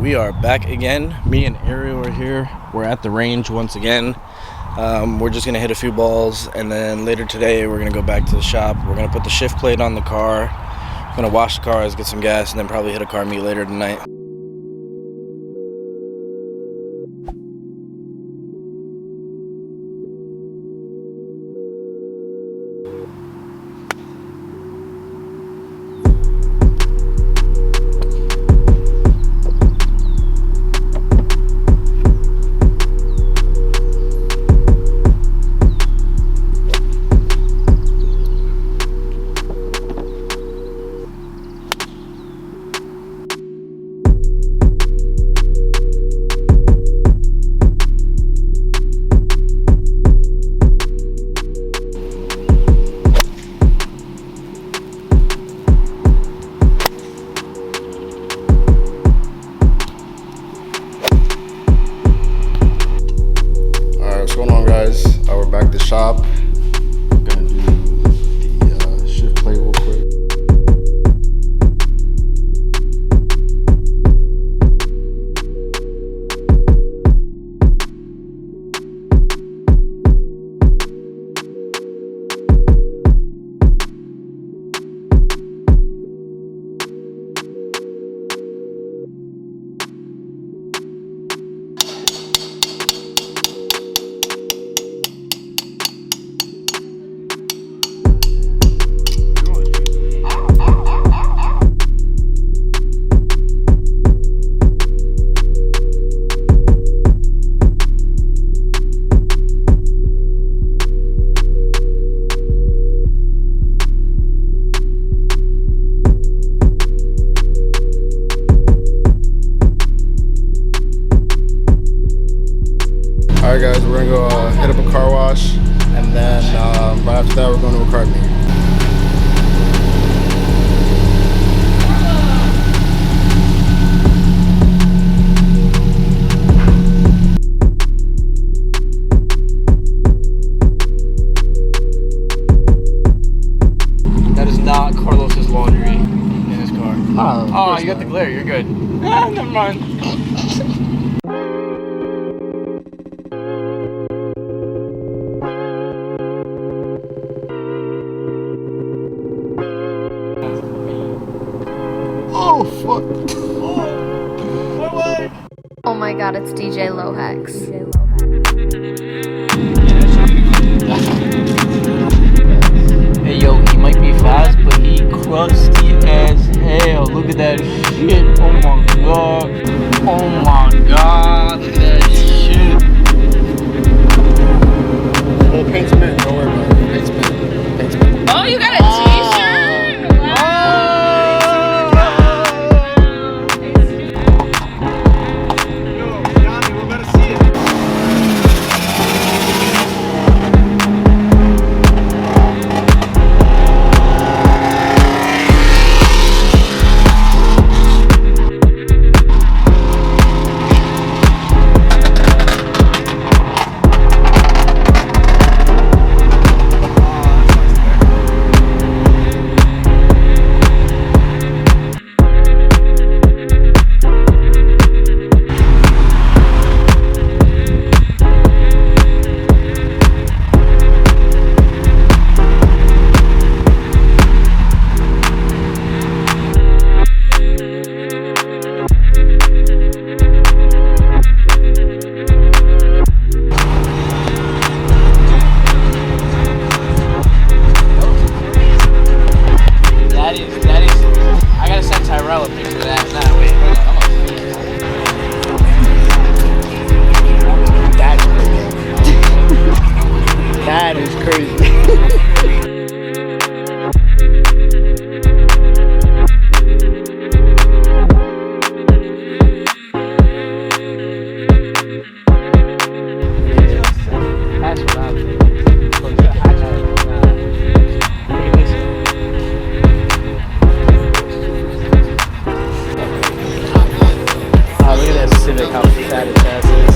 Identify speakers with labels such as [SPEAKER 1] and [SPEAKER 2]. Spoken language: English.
[SPEAKER 1] we are back again. Me and Ariel are here. We're at the range once again. We're just gonna hit a few balls, and then later today we're gonna go back to the shop. We're gonna put the shift plate on the car. We're gonna wash the cars, get some gas, and then probably hit a car meet later tonight.
[SPEAKER 2] What's going on, guys? We're back to shop. I'm gonna do the shift plate real quick. Alright guys, we're gonna go hit up a car wash, and then right after that we're going to a car meet.
[SPEAKER 1] That is not Carlos's laundry in his car.
[SPEAKER 2] Oh,
[SPEAKER 1] You got the glare, you're good. Never mind.
[SPEAKER 2] Oh fuck!
[SPEAKER 3] Oh my god, it's DJ Lohex.
[SPEAKER 1] Hey yo, he might be fast, but he crusty as hell. Look at that shit. Oh my god. Oh my god. Look at that shit.
[SPEAKER 2] Oh, paint's mint. Don't worry about it. Paint's mint. Paint's mint.
[SPEAKER 3] Oh, you got a t-shirt? Wow.
[SPEAKER 1] I gotta send Tyrell a picture of that. Nah, wait, hold on. That's crazy. That is crazy. That's what I'm thinking. Look at that Civic, how fat its ass is.